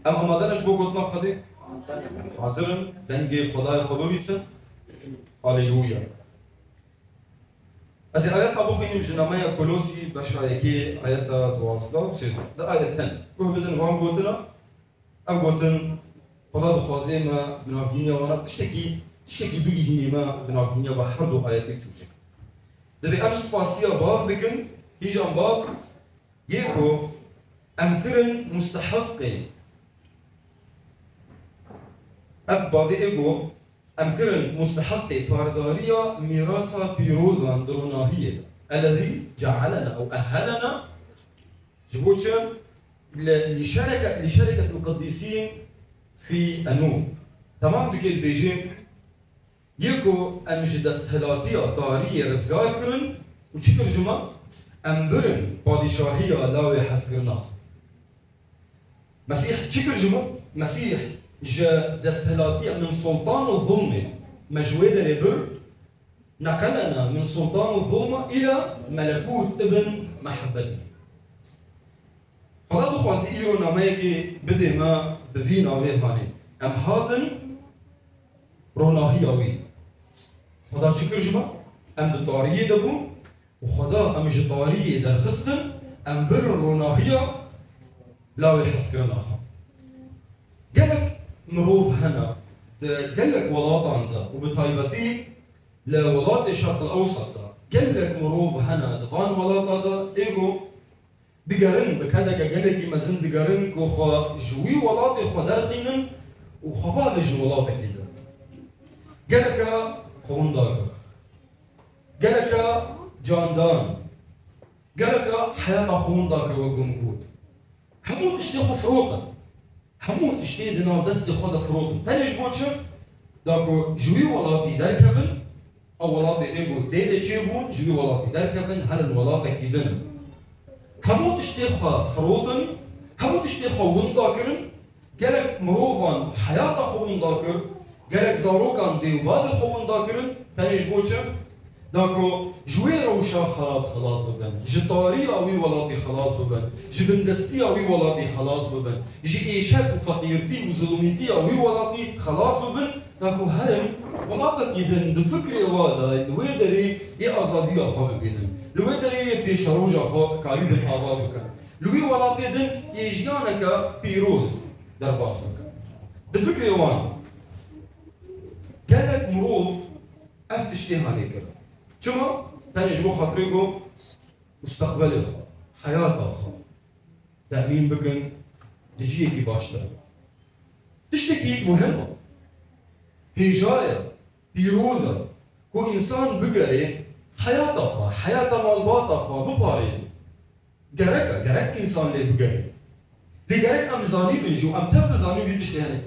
اما مادنش بو گوتنا خدي حاضرن دنگي خدای خدا بيسن هاليلويا. از آیات ما بخونیم جنامه کولوسی بشایکی آیات 12 و 13 ده آیات تن که بدن وام گوتنا ام گوتن خدا دخوازه ما بنافگینی وانا تشتکی بگیدینی ما بنافگینی و هر دو آیاتی چوشه ده بی امس سپاسیا باق دکن هیجان باق یکو امکرن مستحقی اف باقی ایگو امكرن مستحق بارداريا ميراثا بيروزا دروناهية الذي جعلنا او اهلنا جبوتشا لشركة القديسين في النور. تمام دكيت بيجين يكو امجد استهلاتيا طارية رزقار كرن وشكر جمع امبرن بادشاهية لاوي حسكرنا مسيح شكر جمع مسيح جا دستهلاتية من سلطان الظلمة مجويدة ربر نقلنا من سلطان الظلمة إلى ملكوت ابن محبتي. خدا دخوازي إيرو ناميكي بدي ما بفينا ويهاني أم هاتن روناهي أوي خدا شكر جمع أم دطارية دبو وخدا أم جطارية در خستن أم بر روناهية لاوي حسكرنا أخا قالك مروف هنا قال لك ولاطان ده وبطيبتي لولاط الشرق الاوسط ده قال لك مروف هنا دفان ولاطه ده ايجو دقارن بكذا قال لك مازن دقارن كوخا جوي ولاطي خو داخلين وخباج ولاطي كده قال لك خوندار قال لك جاندان قال لك حياه خوندار وجمهود هموت اشتيخو فروقه هموت اشتي دنا دستي خدا فروتم تاني جبوتشن داكو جوي ولاتي دركبن او ولاتي ايجو ديدي تشيبون جوي ولاتي دركبن هل الولاطي كيدن هموت اشتي خا فروتن هموت اشتي خا ونداكرن قالك مروفان حياة خو ونداكر قالك زاروكان ديوباد خو ونداكرن تاني جبوتشن داكو جوي روشا خلاص ببن جطاري اوي ولاتي خلاص ببن جبندستي اوي ولاتي خلاص ببن جي ايشات وفقيرتي وظلميتي اوي ولاتي خلاص ببن داكو هرم ولاتك يدن دفكري وادا الويدري اي ازادي اخو ببن الويدري بيشروجا اخو كاريب الاغا بكن لوي ولاتي دن يجيانك بيروز درباس بكن دفكري وان كانت مروف افتشتي عليك شما تاني جبو خاطريكو مستقبل الخا حياة الخا تأمين بكن تجيكي باشتر تشتكي مهمة هجاية بيروزة كو إنسان بقري حياة الخا حياة مالبات الخا بباريزي جرك إنسان لي بقري لي جرك أمزاني بنجو أم تبزاني في تشتي هني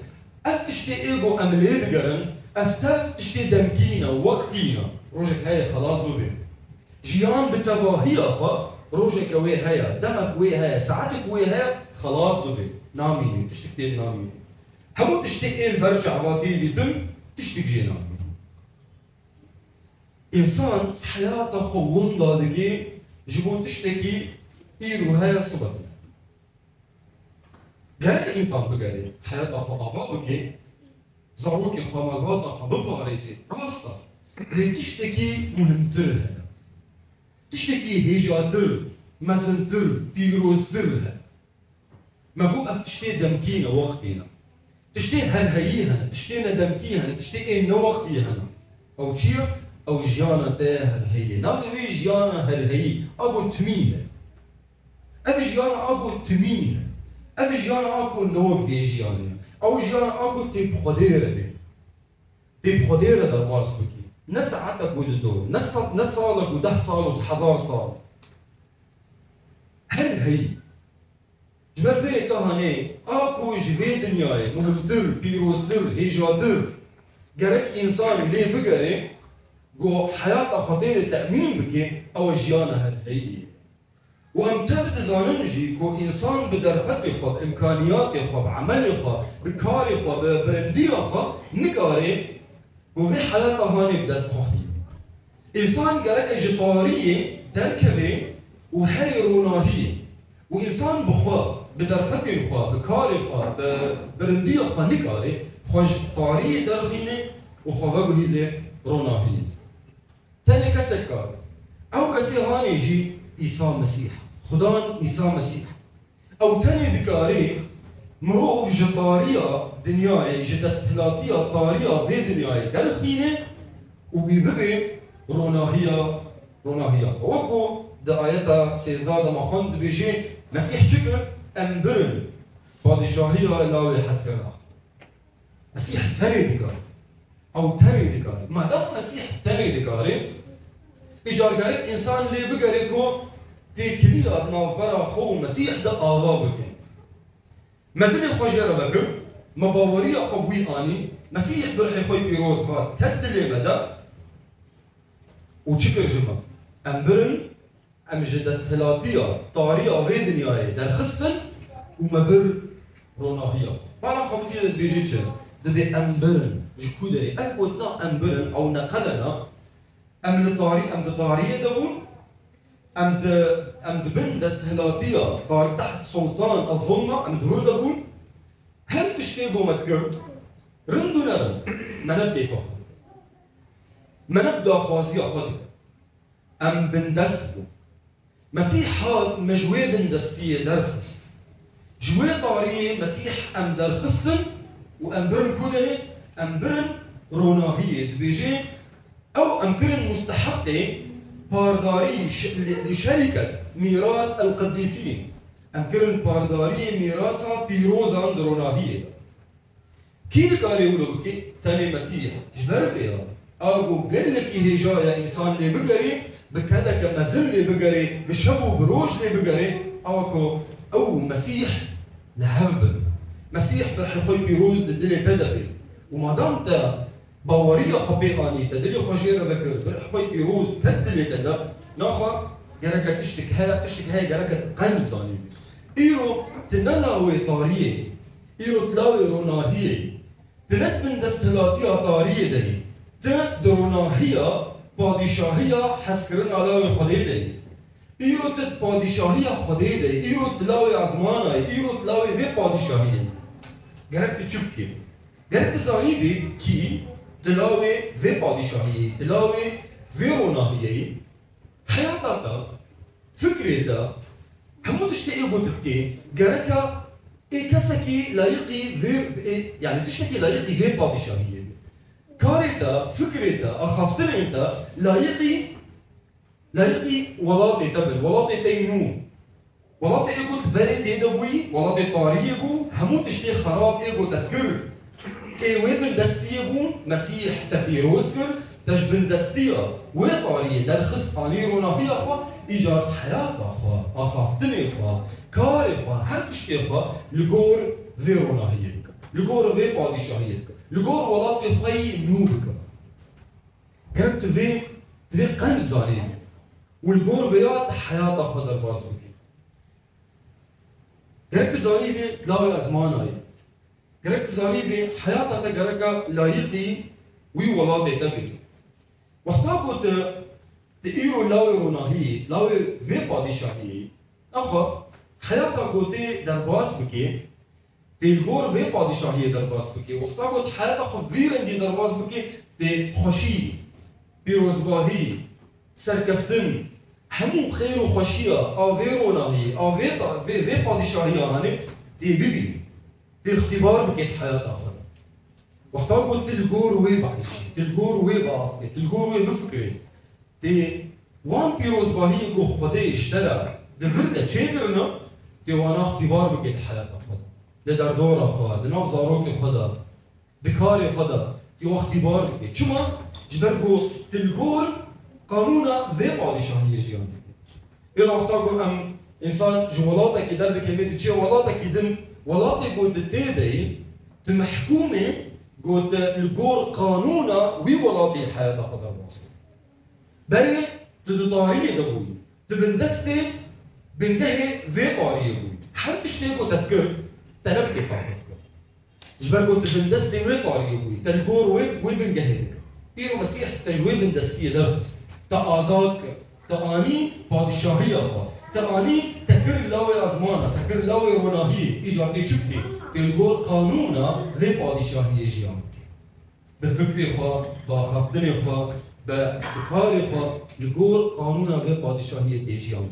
أف تشتي إيجو أم ليد جرن أفتف تشتي دمكينا ووقتينا روجك هيا خلاص ببين جيان بتفاهية خا روجك وي هيا دمك وي هيا ساعتك وي هيا خلاص ببين ناميني تشتكتين ناميني همو تشتكين برجع عواتي اللي تم تشتك جي ناميني إنسان حياته خون دادقي جبون تشتكي إيرو هيا صبت جارك إنسان بقالي حياته خو أباقي زاروكي خو مالباطا خو بباريسي راستا اللي تشتكي مهمتر هنا تشتكي هيجاتر مزنتر بيروزتر هنا ما بو اف تشتي دمكينا وقتنا تشتي هرهي هنا تشتينا دمكي هنا تشتي انه وقتي هنا او تشير او جيانا تا هرهي نافي جيانا هرهي ابو تمينه اف جيانا ابو تمينه اف جيانا اكو نوك في جيانا او جيانا اكو تي بخديره تي بخديره در باس بكي نسعتك ولدو نصالك وده صال وحزار صال هل هي جبر في كهاني اكو جبي دنياي مهمتر بيروستر هيجاتر جرك انسان ليه بقري جو حياته خطير تأمين بكي او جيانا هل هي وام تبد زاننجي كو انسان بدرفتي خو بامكانياتي خو بعملي خو بكاري خو ببرندي خو نكاري وفي حياته هاني بدست مخيم إنسان جرك جطارية دركبه وهي روناهية وإنسان بخوا بدرفتي خوا بكاري خوا برندية خوا نكاري خوش طاري درخيني وخوا بهيزي روناهي تاني كسكار أو كسي هاني يجي عيسى مسيح خدان عيسى مسيح أو تاني ذكاري مروف جطارية دنياي جدستلاتية طارية في دنياي درخيني وبيبقي روناهية وكو دا آياتا سيزدا دا مخون بيجي مسيح شكر أمبرن بادشاهية اللاوي حسكنا مسيح تاني ذكاري أو تاني ذكاري ما دام مسيح تاني ذكاري إيجار قالك إنسان اللي بقاريكو تيكليا نافبرا خو مسيح دا آوا بكي مدني خوشيرا بكر مباوريا خوي آني مسيح برحي خوي بيروز بار كدلي مدا وشكر جمع أمبرن أمجد استهلاتيا طاريا في دنياي در خستن ومبر روناهيا بالا خوبتي بيجي چن دبي أمبرن جكو داري أفوتنا أمبرن أو نقلنا أم لطارية دبون أم دبن دستهلاتية طاري تحت سلطان الظلمة أم دهور دبون هل تشتيبو متكر رندو نرن ما نبدي فخر ما نبدا خوازي أخذ أم بندستبو مسيح هاد مجوي بندستية درخست جوي طارية مسيح أم درخستن وأم برن كودني أم برن روناهية بيجي أو أمكن مستحقة بارداري لشركة ميراث القديسين أمكن بارداري ميراثا بيروزا دروناهية كي كاري يقولوا بكي تاني مسيح جبر بيها أو قال لك هجايا إنسان اللي بقري بكذا كمزل اللي بقري بشبو بروج اللي بقري أو مسيح لهفبل مسيح بحخوي بيروز دلي تدبي وما دام باورية خبيقاني تدلي خجيرة بكر برحوي بيروز تدلي تدف ناخا جركة تشتك هاي جركة قنزاني إيرو تنلاوي طارية إيرو تلاوي روناهية تنت من دستلاتية طارية دهي تنت دروناهية بادشاهية حسكرن علاوي خدي دهي إيرو تت بادشاهية خدي دهي إيرو تلاوي عزمانا إيرو تلاوي في بادشاهية جركة تشبكي جركة زاني بيت كي تلاوي في بادشاهية تلاوي في روناهية حياتها فكرتها همو تشتكي قلتكي جركة كسكي لايقي في يعني تشتكي لايقي في بادشاهية كارتا فكرتها أخافتن أنت لايقي ولاطي تبن ولاطي تيمو ولاطي إيقو تبري تيدوي ولاطي طاريقو همو تشتكي خراب إيقو تذكر وين من دستيبون مسيح تبيروسكر تجبن دستيا وطارية در خص آني روناهي أخوة إيجاد حياة أخوة أخافتني أخوة كار أخوة هر تشتي أخوة لغور في روناهيك لغور في بادشاهيك لغور ولاطي خوي نوبك قربت في قلب زانين والغور فيات حياة أخوة در بازوكي قربت زانين تلاوي أزماناي قربت زانين حياتها تقرقا لايقي وي ولادي تبي وقتا قلت تقيرو لاوي روناهي لاوي في بادشاهي أخا حياتها قلت درباس بكي تلغور في بادشاهي درباس بكي وقتا قلت حياتها خبيرنجي درباس بكي تي خوشي بيروزباهي سركفتن همو خير وخوشية أو في روناهي أو في بادشاهي يعني تي بيبي تي اختبار بكي حياتها أخا وقتا قلت تلغور وي بعيشي تلغور وي بعافية تلغور وي بفكري تي وان بيروزباهي كو خدي اشترى دفرده تشيدرنا تي وانا اختبار بكي حياتها خدا لدردورة خدا لناف زاروكي خدا بكاري خدا تي اختبار بكي چما جبرقو تلغور قانونا في بادشاهية جيان إلا وقتا قلت أم إنسان جوالاتك يدرد كمية تشي ولاتك يدن ولاتك قلت تيدي تمحكومي قلت الجور قانونا ويولاتي حياة خبر مصر. بري تدطارية دبوي تبندستي بنتهي في طارية بوي. حرك اشتيكو تذكر تنبكي فاحتك. جبر قلت تبندستي في طارية بوي تلجور وي بنجهدك. إيرو مسيح تجوي بندستي درخص. تأزادك تأني بادشاهية تأني تكر لاوي أزمان كر لوي روناهي إيجار إيشوكي الجور قانونا ذي بادشاهي جيام بفكري خا بخافتني خا بكاري خا الجور قانونا ذي بادشاهي جيام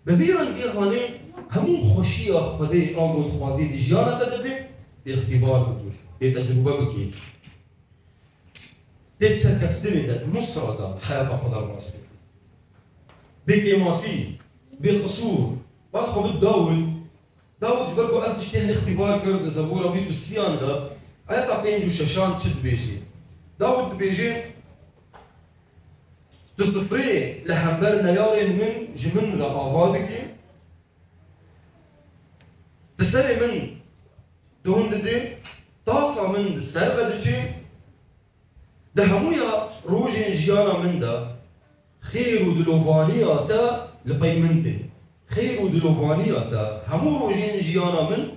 بفيران دي غاني همون خوشية خدي آمود خوازي دي جيانا تدبي دي اختبار بكول دي تجربة بكي دي تسركفتني دا نصرة دا حياة خدا الراسي بكي ماسي بقصور بعد خبط داود جبركو أفتش تهني اختبار كرد زبورة بيسو السيان دا آياتا بينجو شاشان تشد بيجي داود بيجي تصفري لحنبر نيارين من جمن رقافاتكي تسري من دهون دي تاسا من السربة دي ده همويا روجين جيانا من دا خير ودلوفانيا تا لبيمنتي خير ودلوفانيا تا همو روجين جيانا من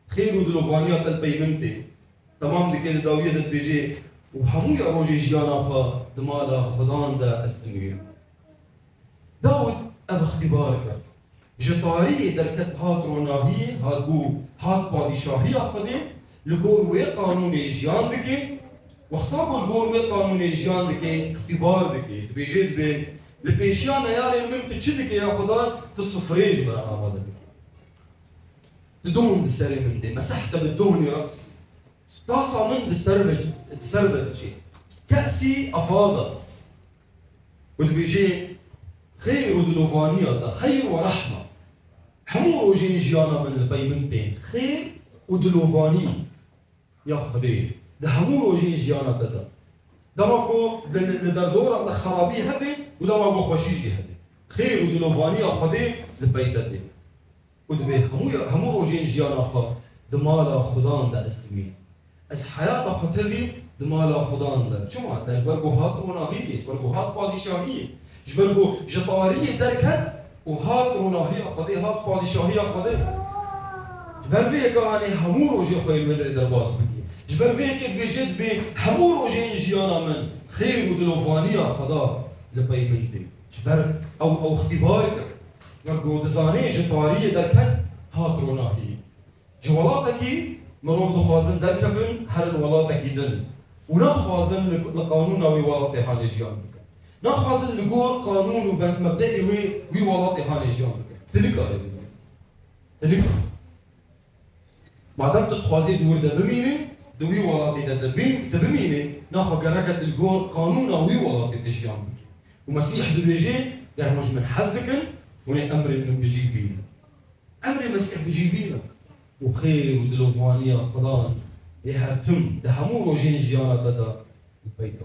خير ودلوفانيا تا لبيمنتي تمام دي كده داوية دت بيجي وهمويا روجين جيانا خا دمالا خدان دا استمير داود اف اختبارك جطاري دركت هات روناهي هات بادشاهي خدي لقور وي قانون جيان دكي واختاروا الجور وي قانون جيان دكي اختبار دكي بيجي بين البيشيان ياري من تشدك يا خدا تصفريج برا هذا دكي تدون السري من دي مسحت بالدهن رأس طاسة من السربة شيء كأسي أفاضت والبيجي خير ودلوفانية خير ورحمة حمور وجين جيانا من البيمنتين خير ودلوفاني يا خدي ده حمور وجين جيانا ده دماكو لدردورة ده خرابي هبي ودماكو خوشيشي هبي خير ودلوفاني يا خدي البيت ده ودبي حمور وجين جيانا خا دمالا خدان ده استمين از حياة خطبي دمالا خدان ده شو ما ده جبرجو هات وناهي جبرجو هات بادشاهي جبرجو جطارية دركت وهات روناهي خدي هات بادشاهي خدي جبر فيك يعني حمور وجين خوي مدري درباس بكي جبر فيك بيجد بي حمور وجين جيانا من خير ودلوفانية خدا لبيمنتي جبر او اختبارك جبرجو دزاني جطارية دركت هات روناهي جوالاتكي مروف دخوازن دركبن هر الولاتك يدن ونخوازن لقانون وولاتي حالي جيان بك نخوازن لقور قانون وبنك مبدئي وولاتي حالي جيان بك تلقى تلقى ما دام تتخوازي دور ده بميني دوي ولاتي ده بميني ناخو قرقة القور قانون وولاتي تجيان بك ومسيح دو بيجي يرمج من حزدكن وني أمر إنه بيجي بينا أمر المسيح بيجي بينا وخير ودلوفانية خضان يهرتم ده همو روجين جيانا بدا البيت